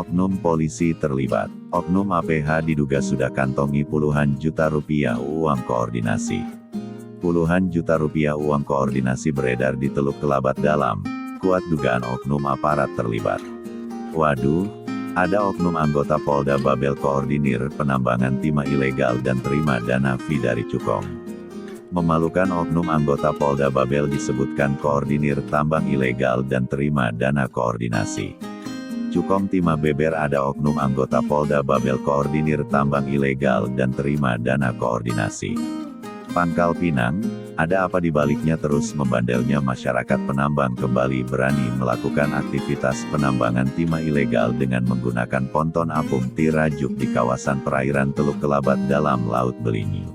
Oknum polisi terlibat. Oknum APH diduga sudah kantongi puluhan juta rupiah uang koordinasi. Puluhan juta rupiah uang koordinasi beredar di Teluk Kelabat Dalam. Kuat dugaan oknum aparat terlibat. Waduh, ada oknum anggota Polda Babel koordinir penambangan timah ilegal dan terima dana fee dari Cukong. Memalukan, oknum anggota Polda Babel disebutkan koordinir tambang ilegal dan terima dana koordinasi. Cukong timah beber ada oknum anggota Polda Babel koordinir tambang ilegal dan terima dana koordinasi. Pangkal Pinang, ada apa dibaliknya terus membandelnya masyarakat penambang kembali berani melakukan aktivitas penambangan timah ilegal dengan menggunakan ponton apung tirajuk di kawasan perairan Teluk Kelabat Dalam Laut Belinyu.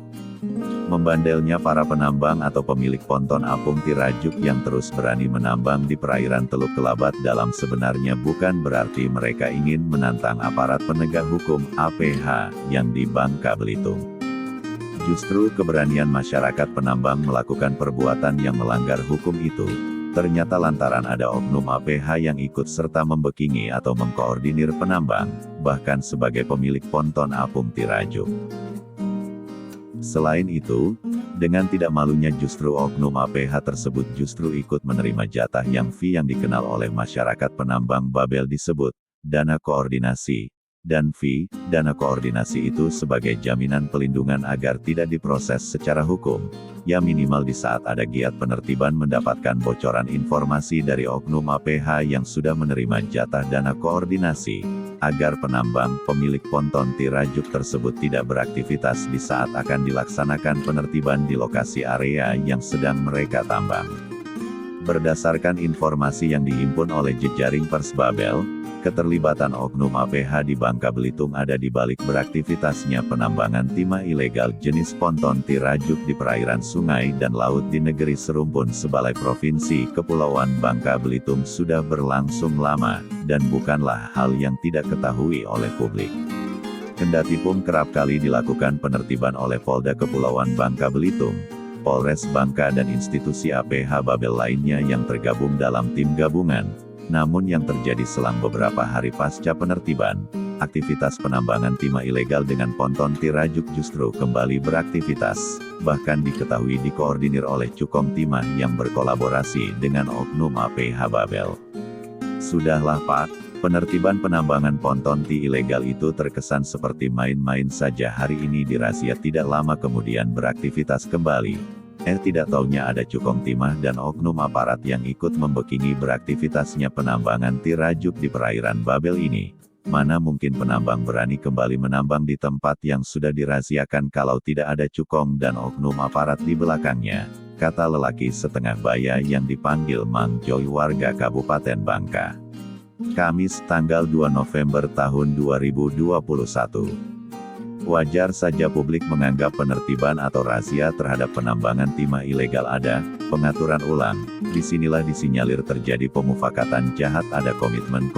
Membandelnya para penambang atau pemilik ponton apung tirajuk yang terus berani menambang di perairan Teluk Kelabat Dalam sebenarnya bukan berarti mereka ingin menantang aparat penegak hukum APH yang di Bangka Belitung. Justru keberanian masyarakat penambang melakukan perbuatan yang melanggar hukum itu, ternyata lantaran ada oknum APH yang ikut serta membekingi atau mengkoordinir penambang, bahkan sebagai pemilik ponton apung tirajuk. Selain itu, dengan tidak malunya justru oknum APH tersebut justru ikut menerima jatah yang fee yang dikenal oleh masyarakat penambang Babel disebut dana koordinasi. Dan fee, dana koordinasi itu sebagai jaminan pelindungan agar tidak diproses secara hukum, ya minimal di saat ada giat penertiban mendapatkan bocoran informasi dari oknum APH yang sudah menerima jatah dana koordinasi, agar penambang pemilik ponton tirajuk tersebut tidak beraktivitas di saat akan dilaksanakan penertiban di lokasi area yang sedang mereka tambang. Berdasarkan informasi yang dihimpun oleh jejaring Pers Babel, keterlibatan oknum APH di Bangka Belitung ada di balik beraktivitasnya penambangan timah ilegal jenis ponton tirajuk di perairan sungai dan laut di negeri serumpun Sebalai Provinsi Kepulauan Bangka Belitung sudah berlangsung lama, dan bukanlah hal yang tidak ketahui oleh publik. Kendatipun kerap kali dilakukan penertiban oleh Polda Kepulauan Bangka Belitung, Polres Bangka dan institusi APH Babel lainnya yang tergabung dalam tim gabungan, namun yang terjadi selang beberapa hari pasca penertiban, aktivitas penambangan timah ilegal dengan ponton tirajuk justru kembali beraktivitas, bahkan diketahui dikoordinir oleh Cukong Timah yang berkolaborasi dengan oknum APH Babel. Sudahlah Pak, penertiban penambangan ponton ti ilegal itu terkesan seperti main-main saja. Hari ini dirazia, tidak lama kemudian beraktivitas kembali. Tidak taunya ada Cukong Timah dan oknum aparat yang ikut membekingi beraktivitasnya penambangan tirajuk di perairan Babel ini. Mana mungkin penambang berani kembali menambang di tempat yang sudah dirahasiakan kalau tidak ada Cukong dan oknum aparat di belakangnya, kata lelaki setengah baya yang dipanggil Mang Joy warga Kabupaten Bangka. Kamis tanggal 2 November tahun 2021. Wajar saja publik menganggap penertiban atau razia terhadap penambangan timah ilegal ada pengaturan ulang. Disinilah disinyalir terjadi pemufakatan jahat, ada komitmen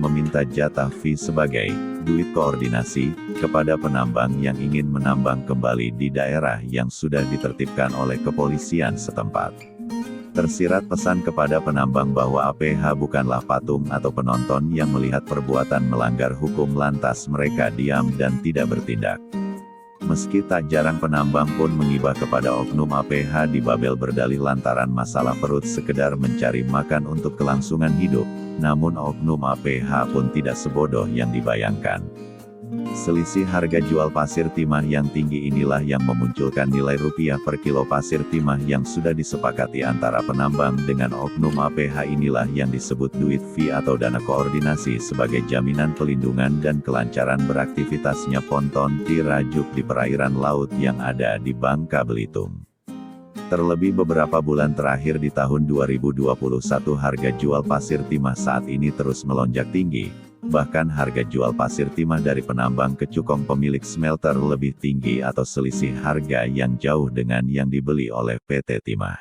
meminta jatah fee sebagai duit koordinasi kepada penambang yang ingin menambang kembali di daerah yang sudah ditertibkan oleh kepolisian setempat. Tersirat pesan kepada penambang bahwa APH bukanlah patung atau penonton yang melihat perbuatan melanggar hukum lantas mereka diam dan tidak bertindak. Meski tak jarang penambang pun mengibah kepada oknum APH di Babel berdalih lantaran masalah perut sekedar mencari makan untuk kelangsungan hidup, namun oknum APH pun tidak sebodoh yang dibayangkan. Selisih harga jual pasir timah yang tinggi inilah yang memunculkan nilai rupiah per kilo pasir timah yang sudah disepakati antara penambang dengan oknum APH. Inilah yang disebut duit fee atau dana koordinasi sebagai jaminan pelindungan dan kelancaran beraktivitasnya ponton tirajuk di perairan laut yang ada di Bangka Belitung. Terlebih beberapa bulan terakhir di tahun 2021 harga jual pasir timah saat ini terus melonjak tinggi. Bahkan harga jual pasir timah dari penambang ke Cukong pemilik smelter lebih tinggi atau selisih harga yang jauh dengan yang dibeli oleh PT Timah.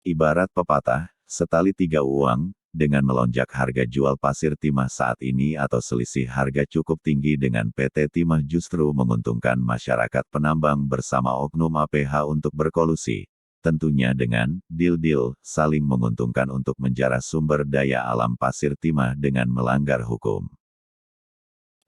Ibarat pepatah, setali tiga uang, dengan melonjak harga jual pasir timah saat ini atau selisih harga cukup tinggi dengan PT Timah justru menguntungkan masyarakat penambang bersama oknum APH untuk berkolusi. Tentunya dengan deal-deal saling menguntungkan untuk menjarah sumber daya alam pasir timah dengan melanggar hukum.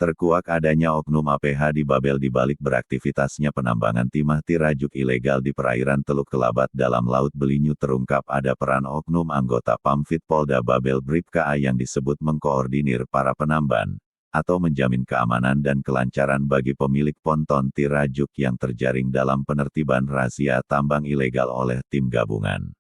Terkuak adanya oknum APH di Babel di balik beraktivitasnya penambangan timah tirajuk ilegal di perairan Teluk Kelabat dalam Laut Belinyu terungkap ada peran oknum anggota Pamfit Polda Babel Bribka A yang disebut mengkoordinir para penamban, atau menjamin keamanan dan kelancaran bagi pemilik ponton tirajuk yang terjaring dalam penertiban razia tambang ilegal oleh tim gabungan.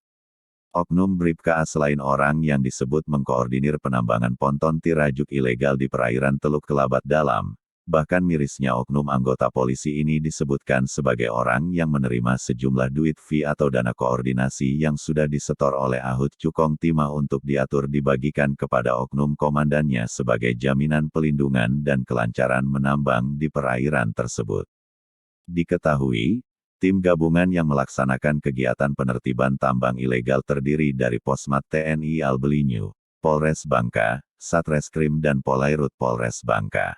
Oknum Bribka A selain orang yang disebut mengkoordinir penambangan ponton tirajuk ilegal di perairan Teluk Kelabat Dalam, bahkan mirisnya oknum anggota polisi ini disebutkan sebagai orang yang menerima sejumlah duit fee atau dana koordinasi yang sudah disetor oleh Ahut Cukong Timah untuk diatur dibagikan kepada oknum komandannya sebagai jaminan pelindungan dan kelancaran menambang di perairan tersebut. Diketahui, tim gabungan yang melaksanakan kegiatan penertiban tambang ilegal terdiri dari Posmat TNI Al Belinyu, Polres Bangka, Satreskrim dan Polairut Polres Bangka.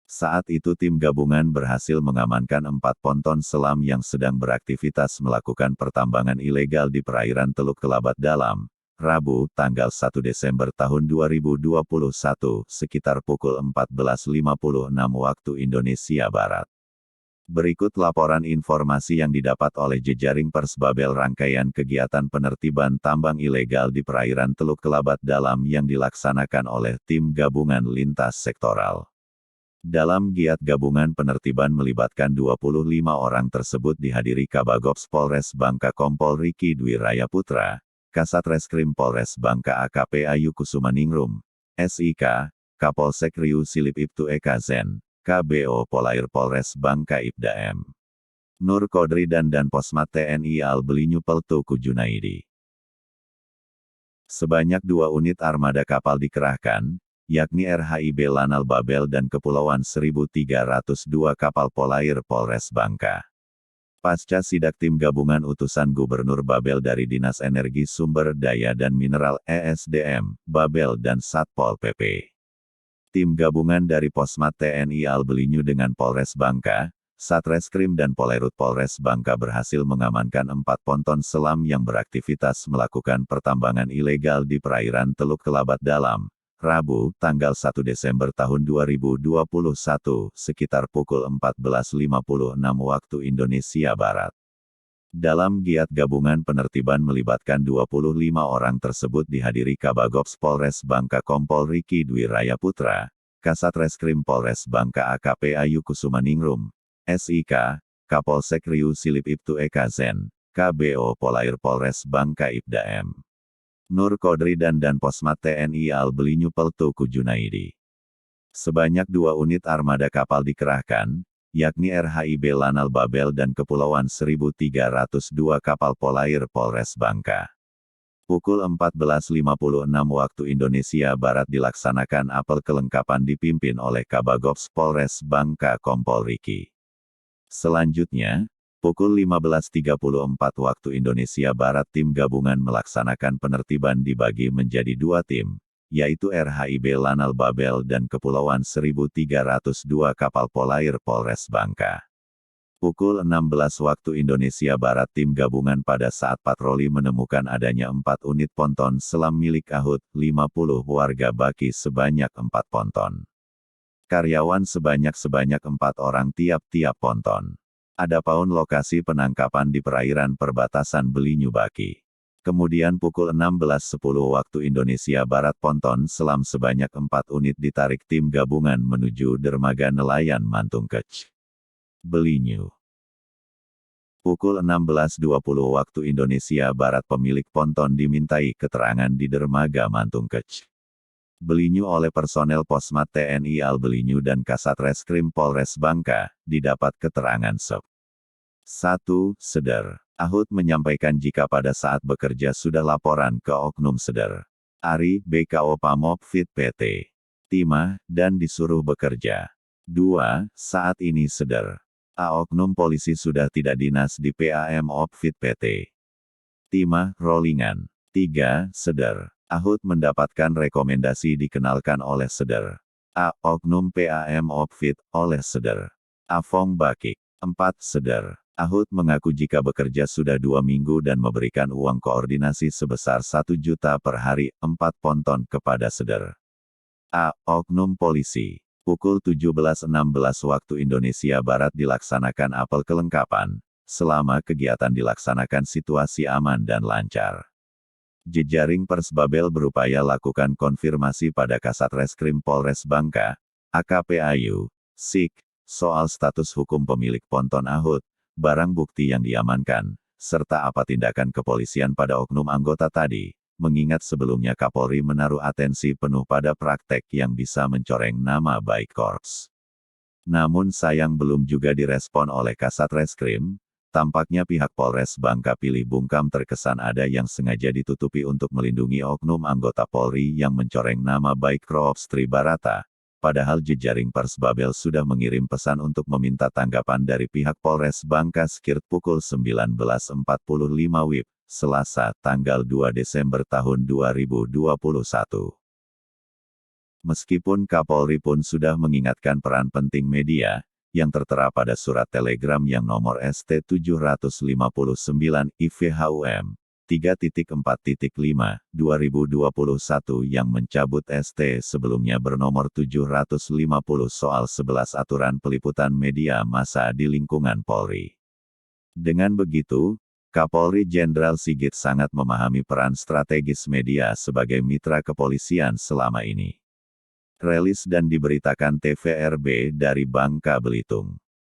Saat itu tim gabungan berhasil mengamankan 4 ponton selam yang sedang beraktivitas melakukan pertambangan ilegal di perairan Teluk Kelabat Dalam, Rabu, tanggal 1 Desember tahun 2021, sekitar pukul 14.56 waktu Indonesia Barat. Berikut laporan informasi yang didapat oleh jejaring Pers Babel rangkaian kegiatan penertiban tambang ilegal di perairan Teluk Kelabat Dalam yang dilaksanakan oleh tim gabungan lintas sektoral. Dalam giat gabungan penertiban melibatkan 25 orang tersebut dihadiri Kabagops Polres Bangka Kompol Riki Dwi Raya Putra, Kasat Reskrim Polres Bangka AKP Ayu Kusumaningrum, SIK, Kapolsek Riu Silip Ibtu Eka Zen, KBO Polair Polres Bangka Ibda M. Nur Kodri dan Posmat TNI Al Belinyu Peltuku Junaidi. Sebanyak 2 unit armada kapal dikerahkan, yakni RHIB Lanal Babel dan Kepulauan 1302 kapal Polair Polres Bangka. Pasca sidak tim gabungan utusan Gubernur Babel dari Dinas Energi Sumber Daya dan Mineral ESDM, Babel dan Satpol PP. Tim gabungan dari Posmat TNI Al Belinyu dengan Polres Bangka, Satreskrim dan Polairut Polres Bangka berhasil mengamankan 4 ponton selam yang beraktivitas melakukan pertambangan ilegal di perairan Teluk Kelabat Dalam, Rabu, tanggal 1 Desember tahun 2021, sekitar pukul 14.56 waktu Indonesia Barat. Dalam giat gabungan penertiban melibatkan 25 orang tersebut dihadiri Kabagops Polres Bangka Kompol Riki Dwi Raya Putra, Kasat Reskrim Polres Bangka AKP Ayu Kusumaningrum, SIK, Kapolsek Riu Silip Ibtu Eka Zen, KBO Polair Polres Bangka Ibda M. Nur Kodri dan Posmat TNI Al Belinyu Peltuku Junaidi. Sebanyak 2 unit armada kapal dikerahkan, yakni RHIB Lanal Babel dan Kepulauan 1302 kapal Polair Polres Bangka. Pukul 14.56 waktu Indonesia Barat dilaksanakan apel kelengkapan dipimpin oleh Kabagops Polres Bangka Kompol Riki. Selanjutnya, pukul 15.34 waktu Indonesia Barat tim gabungan melaksanakan penertiban dibagi menjadi 2 tim, yaitu RHIB Lanal Babel dan Kepulauan 1302 kapal Polair Polres Bangka. Pukul 16 waktu Indonesia Barat tim gabungan pada saat patroli menemukan adanya 4 unit ponton selam milik Ahut, 50 warga Baki sebanyak 4 ponton. Karyawan sebanyak 4 orang tiap-tiap ponton. Adapun lokasi penangkapan di perairan perbatasan Belinyu Baki. Kemudian pukul 16.10 waktu Indonesia Barat ponton selam sebanyak 4 unit ditarik tim gabungan menuju dermaga nelayan Mantung Kec, Belinyu. Pukul 16.20 waktu Indonesia Barat pemilik ponton dimintai keterangan di dermaga Mantung Kec, Belinyu oleh personel Posmat TNI Al Belinyu dan Kasat Reskrim Polres Bangka, didapat keterangan sep. 1. Seder. Ahut menyampaikan jika pada saat bekerja sudah laporan ke Oknum Seder Ari, BKO Pamop Fit PT Timah, dan disuruh bekerja. 2. Saat ini Seder A. Oknum polisi sudah tidak dinas di PAM Opfit PT Timah, Rollingan. 3. Seder Ahut mendapatkan rekomendasi dikenalkan oleh Seder A. Oknum PAM Opfit, oleh Seder A. Fong Bakik. 4. Seder Ahut mengaku jika bekerja sudah 2 minggu dan memberikan uang koordinasi sebesar 1 juta per hari, 4 ponton kepada Seder A. Oknum polisi. Pukul 17.16 waktu Indonesia Barat dilaksanakan apel kelengkapan. Selama kegiatan dilaksanakan situasi aman dan lancar. Jejaring Pers Babel berupaya lakukan konfirmasi pada Kasat Reskrim Polres Bangka, AKP Ayu, SIK, soal status hukum pemilik ponton Ahut, barang bukti yang diamankan, serta apa tindakan kepolisian pada oknum anggota tadi, mengingat sebelumnya Kapolri menaruh atensi penuh pada praktek yang bisa mencoreng nama baik Korps. Namun sayang belum juga direspon oleh Kasat Reskrim. Tampaknya pihak Polres Bangka Pilih Bungkam terkesan ada yang sengaja ditutupi untuk melindungi oknum anggota Polri yang mencoreng nama baik Korps Tribarata. Padahal jejaring Pers Babel sudah mengirim pesan untuk meminta tanggapan dari pihak Polres Bangka sekitar pukul 19.45 WIB, Selasa, tanggal 2 Desember tahun 2021. Meskipun Kapolri pun sudah mengingatkan peran penting media, yang tertera pada surat telegram yang nomor ST759 IVHUM 3.4.5 2021 yang mencabut ST sebelumnya bernomor 750 soal 11 aturan peliputan media massa di lingkungan Polri. Dengan begitu, Kapolri Jenderal Sigit sangat memahami peran strategis media sebagai mitra kepolisian selama ini. Rilis dan diberitakan TVRB dari Bangka Belitung.